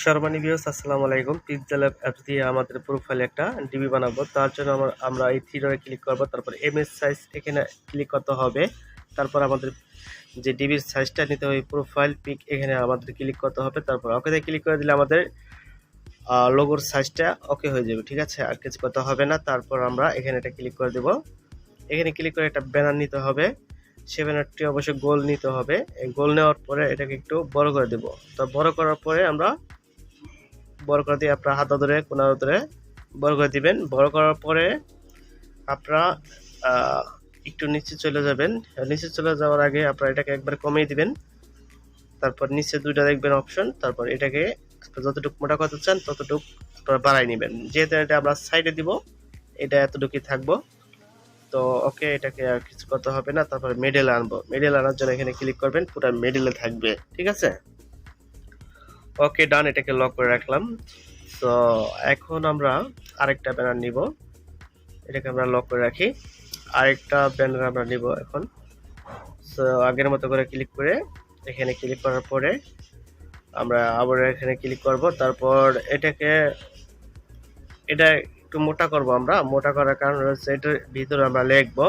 সম্মানিত ভিউয়ার্স, আসসালামু আলাইকুম। পিক্সেল ল্যাব অ্যাপস দিয়ে আমাদের প্রোফাইলে একটা ডিবি বানাবো। তার জন্য আমরা এই থ্রি ডটে ক্লিক করব, তারপর এমএস সাইজ এখানে ক্লিক করতে হবে। তারপর আমাদের যে ডিবির সাইজটা নিতে হবে, প্রোফাইল পিক এখানে আমাদের ক্লিক করতে হবে। তারপর ওকেতে ক্লিক করে দিলে আমাদের লোগোর সাইজটা ওকে হয়ে যাবে। ঠিক আছে, আর কিছু করতে হবে না। তারপর আমরা এখানে এটা ক্লিক করে দেব। এখানে ক্লিক করে একটা ব্যানার নিতে হবে। সে ব্যানারটি অবশ্যই গোল নিতে হবে। এই গোল নেওয়ার পরে এটাকে একটু বড় করে দেব। তো বড় করার পরে আমরা বড় করে দিয়ে আপনার হাত ধরে কোনা ধরে বড় করে দিবেন। বড় করার পরে আপনারা একটু নিচে চলে যাবেন। নিচে চলে যাওয়ার আগে আপনারা এটাকে একবার কমিয়ে দিবেন। তারপর নিচে দুইটা দেখবেন অপশন, তারপর এটাকে যতটুকু মোটা করতে চান ততটুকু আপনারা বাড়াই নেবেন। যেহেতু এটা আমরা সাইডে দিব, এটা এতটুকুই থাকবো। তো ওকে, এটাকে আর কিছু করতে হবে না। তারপর মিডল আনবো। মিডল আনার জন্য এখানে ক্লিক করবেন, পুরো মিডলে থাকবে। ঠিক আছে, ওকে ডান, এটাকে লক করে রাখলাম। তো এখন আমরা আরেকটা ব্যানার নিব, এটাকে আমরা লক করে রাখি। আরেকটা ব্যানার আমরা নিব এখন। তো আগের মতো করে ক্লিক করে এখানে ক্লিক করার পরে আমরা আবার এখানে ক্লিক করব। তারপর এটা একটু মোটা করব। আমরা মোটা করার কারণ হচ্ছে এটার ভিতরে আমরা লিখবো।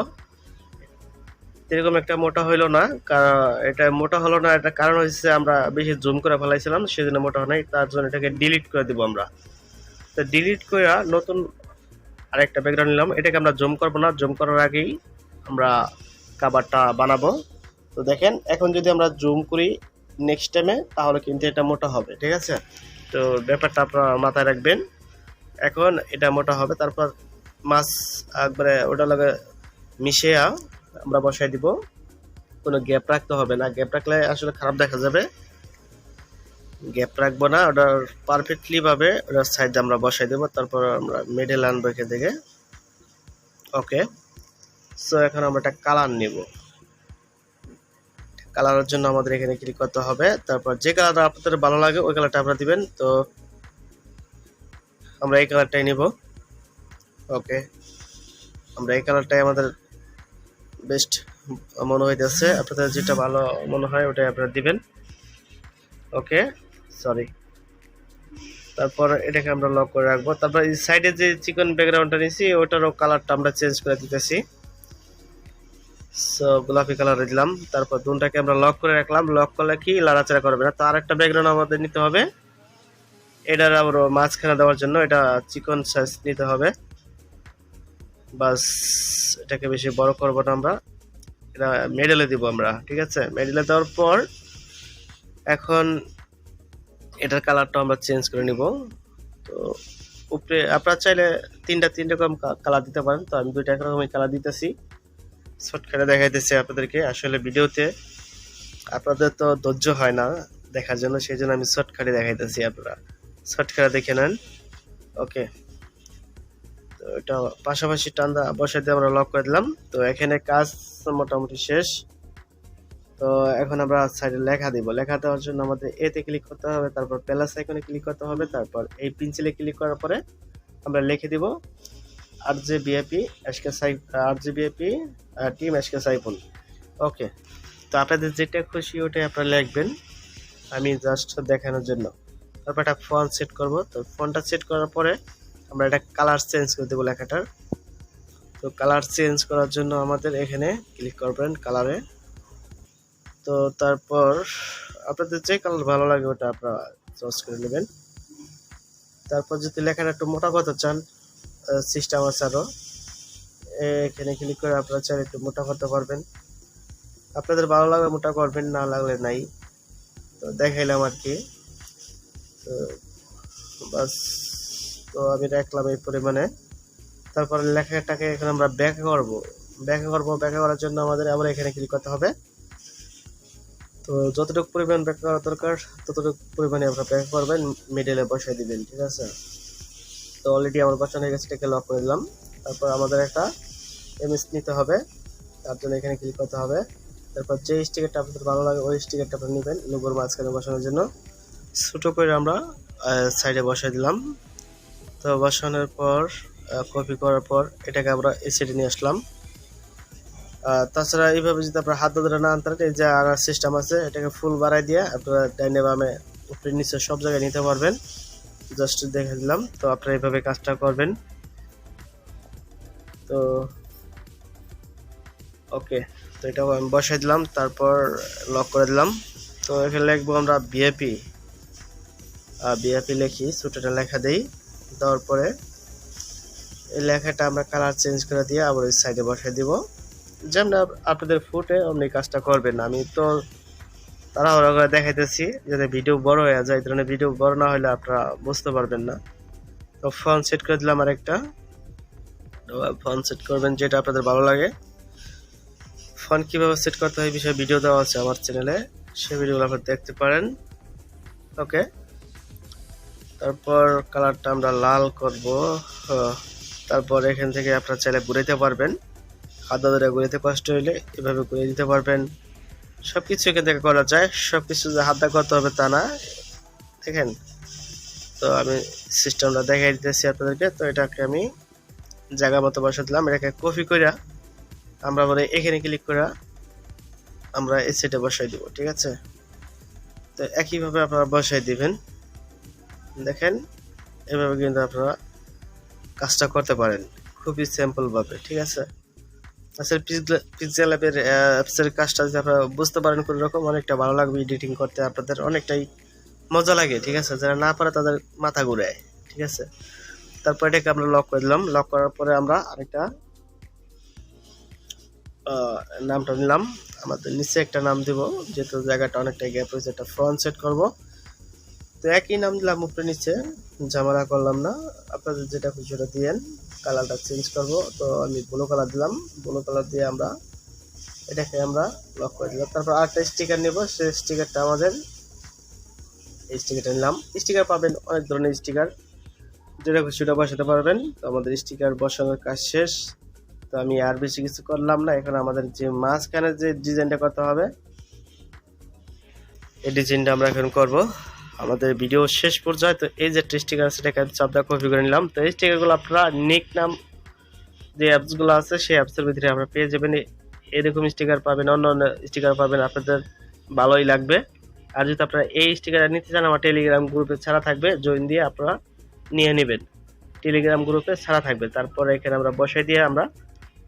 এরকম একটা মোটা হইলো না, এটা মোটা হলো না, এটা কারণ হচ্ছে আমরা বেশি জুম করে ফেলাইছিলাম, সেজন্য মোটা হয় নাই। তার জন্য এটাকে ডিলিট করে দিব আমরা। তো ডিলিট করে নতুন আরেকটা ব্যাকগ্রাউন্ড নিলাম। এটাকে আমরা জুম করব না, জুম করার আগেই আমরা কভারটা বানাবো। তো দেখেন, এখন যদি আমরা জুম করি নেক্সট টাইমে, তাহলে কিন্তু এটা মোটা হবে। ঠিক আছে, তো ব্যাপারটা আপনারা মাথায় রাখবেন। এখন এটা মোটা হবে। তারপর মাছ একবারে ওটা লাগে মিশিয়ে আমরা বসাই দিব। কোনো গ্যাপ রাখতে হবে না, গ্যাপ রাখলে আসলে খারাপ দেখা যাবে। গ্যাপ রাখবো না, ওটার পারফেক্টলি ভাবে ওটার সাইজ আমরা বসাই দেবো। তারপর আমরা মিডল আনবো এখান থেকে। ওকে, সো এখন আমরা একটা কালার নিব। কালারের জন্য আমাদের এখানে ক্লিক করতে হবে। তারপর যে কালারটা আপনাদের ভালো লাগে ওই কালারটা আপনারা দিবেন। তো আমরা এই কালারটাই নিব। ওকে, আমরা এই কালারটাই আমাদের বেস্ট মনে হইতেছে। আপনাদের যেটা ভালো মনে হয় ওটাই আপনারা দিবেন। ওকে, সরি। তারপর এটাকে আমরা লক করে রাখবো। তারপর এই সাইডে যে চিকন ব্যাকগ্রাউন্ডটা নিয়েছি ওটারও কালারটা আমরা চেঞ্জ করে দিতেছি। সো গোলাপি কালারে দিলাম। তারপর দুটাকে আমরা লক করে রাখলাম। লক করলে কি লাড়াচাড়া করবে না। তো আরেকটা ব্যাকগ্রাউন্ড আমাদের নিতে হবে। এটার আবার মাঝখানে দেওয়ার জন্য এটা চিকন সাইজ নিতে হবে। বাস, এটাকে বেশি বড় করবো না আমরা, এটা মিডলে দিব আমরা। ঠিক আছে, মিডলে দেওয়ার পর এখন এটার কালারটা আমরা চেঞ্জ করে নিব। তো উপরে আপনারা চাইলে তিন রকম কালার দিতে পারেন। তো আমি দুইটা রকমই কালার দিতেছি, শর্টকাটে দেখাইতেছি আপনাদেরকে। আসলে ভিডিওতে আপনাদের তো ধৈর্য হয় না দেখার জন্য, সেই জন্য আমি শর্টকাটে দেখাইতেছি, আপনারা শর্টকাটে দেখে নেন। ওকে, তো এটা পাশাপাশি টান্দা বসাই দিয়ে আমরা লক করে দিলাম। তো এখানে কাজ মোটামুটি শেষ। তো এখন আমরা সাইডে লেখা দিব। লেখা দেওয়ার জন্য আমাদের এতে ক্লিক করতে হবে, তারপর প্লাস আইকনে ক্লিক করতে হবে, তারপর এই পেন্সিলে ক্লিক করার পরে আমরা লিখে দিব আরজিবিএপি টিম এসকে সাইফুল। ওকে, তো আপনাদের যেটা খুশি ওটাই আপনারা লিখবেন, আমি জাস্ট দেখানোর জন্য। তারপর একটা ফন্ট সেট করব। তো ফন্টটা সেট করার পরে আমরা একটা কালার চেঞ্জ করে দেবো লেখাটার। তো কালার চেঞ্জ করার জন্য আমাদের এখানে ক্লিক করবেন কালারে। তো তারপর আপনাদের যে কালার ভালো লাগে ওটা আপনারা চয়েস করে নেবেন। তারপর যদি লেখাটা একটু মোটা করতে চান, সিস্টেম আছে আরও, এখানে ক্লিক করে আপনারা চাইলে একটু মোটা করতে পারবেন। আপনাদের ভালো লাগলে মোটা করবেন, না লাগলে নাই। তো দেখাইলাম আর কি। তো বাস, তো আমি রাখলাম এই পরিমাণে। তারপরে লেখাটাকে এখানে আমরা ব্যাখ্যা করব। ব্যাখ্যা করার জন্য আমাদের আবার এখানে ক্লিক করতে হবে। তো যতটুকু পরিমাণ ব্যাখ্যা করা দরকার ততটুকু পরিমাণে আপনারা ব্যাখ্যা করবেন, মিডলে বসাই দিবেন। ঠিক আছে, তো অলরেডি আমার বসানো হয়ে গেছে, এটাকে লক করে দিলাম। তারপর আমাদের একটা ইমেজ নিতে হবে, তার জন্য এখানে ক্লিক করতে হবে। তারপর যে স্টিকারটা আপনাদের ভালো লাগে ওই স্টিকারটা আপনারা নেবেন লোগোর মাঝখানে বসানোর জন্য। ছোটো করে আমরা সাইডে বসাই দিলাম। তো বসানোর পর কপি করার পর এটাকে আমরা এই সাইডে নিয়ে আসলাম। তাছাড়া এইভাবে যদি আপনারা হাত ধরে না আনতে, এই যে আর সিস্টেম আছে, এটাকে ফুল বাড়াই দিয়ে আপনারা ডাইনে বামে উপরে নিচে সব জায়গায় নিতে পারবেন। জাস্ট দেখে দিলাম। তো আপনারা এইভাবে কাজটা করবেন। তো ওকে, তো এটা আমি বসাই দিলাম, তারপর লক করে দিলাম। তো এখানে লিখবো আমরা ভিআইপি, ভিআইপি লিখি, ছোটটা লেখা দেই। দেওয়ার পরে এই লেখাটা আমরা কালার চেঞ্জ করে দিয়ে আবার ওই সাইডে বসাই দিব। যেমন আপনাদের ফুটে অমনি কাজটা করবেন। আমি তো তাড়াহুড়া করে দেখাইতেছি যাতে ভিডিও বড় হয়ে যায়। এই ধরনের ভিডিও বড় না হলে আপনারা বুঝতে পারবেন না। তো ফন্ট সেট করে দিলাম আরেকটা। ফন্ট সেট করবেন যেটা আপনাদের ভালো লাগে। ফন্ট কিভাবে সেট করতে হয় বিষয়ে ভিডিও দেওয়া আছে আমার চ্যানেলে, সেই ভিডিওগুলো আপনারা দেখতে পারেন। ওকে, তারপর কালারটা আমরা লাল করব। তারপর এখান থেকে আপনারা চাইলে ঘুরাইতে পারবেন। হাত ধরে ঘুরাইতে কষ্ট হইলে এভাবে ঘুরিয়ে দিতে পারবেন। সবকিছু এখান থেকে করা যায়, সবকিছু যে হাত দিয়ে করতে হবে তা না। দেখেন, তো আমি সিস্টেমটা দেখাই দিতেছি আপনাদেরকে। তো এটাকে আমি জায়গা মতো বসে দিলাম। এটাকে কপি করে আমরা বলে এখানে ক্লিক করে আমরা এই সেটে বসাই দিব। ঠিক আছে, তো একইভাবে আপনারা বসাই দিবেন। দেখেন, এভাবে কিন্তু আপনারা কাজটা করতে পারেন খুবই সিম্পল ভাবে। ঠিক আছে, আসলে পিক্সেল অ্যাপসের কাজটা যদি আপনারা বুঝতে পারেন কোনো রকম, অনেকটা ভালো লাগবে এডিটিং করতে, আপনাদের অনেকটাই মজা লাগে। ঠিক আছে, যারা না পারে তাদের মাথা ঘুরায়। ঠিক আছে, তারপর এটাকে আমরা লক করে দিলাম। লক করার পরে আমরা আরেকটা নামটা নিলাম। আমাদের নিচে একটা নাম দিব, যেহেতু জায়গাটা অনেকটাই গ্যাপ হয়েছে, একটা ফ্রন্ট সেট করব। তো একই নাম দিলাম উপরে নিচে, ঝামেলা করলাম না। আপনাদের যেটা খুশি সেটা দিয়েন। কালারটা চেঞ্জ করব, তো আমি ব্লু কালার দিলাম। ব্লু কালার দিয়ে আমরা এটাকে আমরা লক করে দিলাম। তারপর আরেকটা স্টিকার নেব, সেই স্টিকারটা আমাদের এই স্টিকারটা নিলাম। স্টিকার পাবেন অনেক ধরনের স্টিকার, যেটা খুশি সেটা বসাতে পারবেন। তো আমাদের স্টিকার বসানোর কাজ শেষ। তো আমি আর বেশি কিছু করলাম না। এখন আমাদের যে মাঝখানে যে ডিজাইনটা করতে হবে, এই ডিজাইনটা আমরা এখন করব আমাদের ভিডিও শেষ পর্যায়ে। তো এই যে স্টিকার আছে সেটাকে আমি চাপটা কপি করে নিলাম। তো এই স্টিকারগুলো আপনারা নিক নাম যে অ্যাপসগুলো আছে সেই অ্যাপসের ভিতরে আপনারা পেয়ে যাবেন। এরকম স্টিকার পাবেন, অন্য অন্য স্টিকার পাবেন, আপনাদের ভালোই লাগবে। আর যদি আপনারা এই স্টিকার নিতে চান, আমার টেলিগ্রাম গ্রুপে ছাড়া থাকবে, জয়েন দিয়ে আপনারা নিয়ে নেবেন। টেলিগ্রাম গ্রুপে ছাড়া থাকবে। তারপর এখানে আমরা বসাই দিয়ে আমরা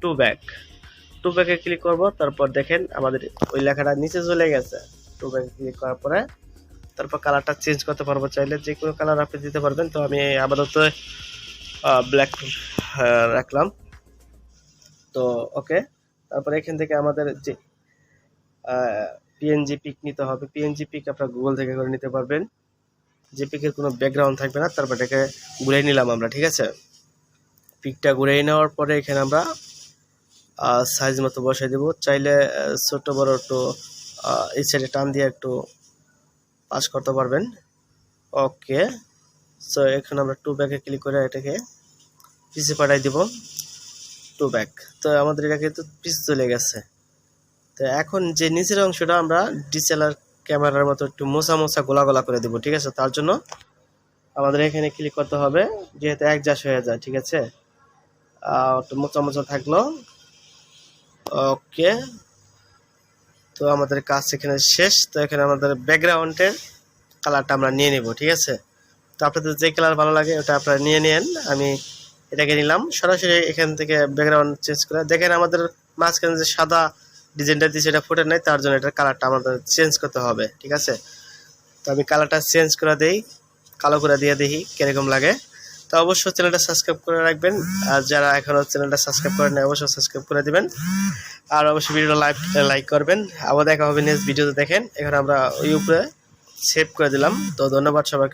টু ব্যাকে ক্লিক করব। তারপর দেখেন আমাদের ওই লেখাটা নিচে চলে গেছে। টু ব্যাকে ক্লিক করার পরে তারপর কালারটা চেঞ্জ করতে পারবো, চাইলে যে কোনো কালার আপনি দিতে পারবেন। তো আমি আপাতত ব্ল্যাক রাখলাম। তো ওকে, তারপর এখান থেকে আমাদের যে পিএনজি পিক নিতে হবে। পিএনজি পিক আপনারা গুগল থেকে করে নিতে পারবেন। যে পিকের কোনো ব্যাকগ্রাউন্ড থাকবে না। তারপর এটাকে ঘুরিয়ে নিলাম আমরা। ঠিক আছে, পিকটা ঘুরিয়ে নেওয়ার পরে এখানে আমরা সাইজ মতো বসাই দেবো। চাইলে ছোট বড় একটু এই সাইডে টান দিয়ে একটু পাস করতে পারবেন। ওকে, সো এখন আমরা টু ব্যাকে ক্লিক করে এটাকে পিছে পাঠাই দিব। টু ব্যাক, তো আমাদের এটা কিন্তু পিছ চলে গেছে। তো এখন যে নিচের অংশটা আমরা ডিএসএলআর ক্যামেরার মতো একটু মোছা মোছা গোলা গোলা করে দেবো। ঠিক আছে, তার জন্য আমাদের এখানে ক্লিক করতে হবে, যেহেতু একজাস হয়ে যায়। ঠিক আছে, একটু মোচা মোচা থাকলো। ওকে, তো আমাদের কাজ এখানে শেষ। তো এখানে আমাদের ব্যাকগ্রাউন্ডের কালারটা আমরা নিয়ে নেব। ঠিক আছে, তো আপনাদের যে কালার ভালো লাগে ওটা আপনারা নিয়ে নেন। আমি এটাকে নিলাম। সরাসরি এখান থেকে ব্যাকগ্রাউন্ড চেঞ্জ করে দেখেন আমাদের মাঝখানে যে সাদা ডিজাইনটা দিয়েছে এটা ফুটে নাই, তার জন্য এটার কালারটা আমাদের চেঞ্জ করতে হবে। ঠিক আছে, তো আমি কালারটা চেঞ্জ করে দিই, কালো করে দিয়ে দেখি কিরকম লাগে। তো অবশ্যই চ্যানেলটা সাবস্ক্রাইব করে রাখবেন, আর যারা এখনো চ্যানেলটা সাবস্ক্রাইব করেন অবশ্যই সাবস্ক্রাইব করে দিবেন, আর অবশ্যই ভিডিওটা লাইক করবেন। আবার দেখা হবে নেক্সট ভিডিওতে। দেখেন এখানে আমরা ওই উপরে সেভ করে দিলাম। তো ধন্যবাদ সবাইকে।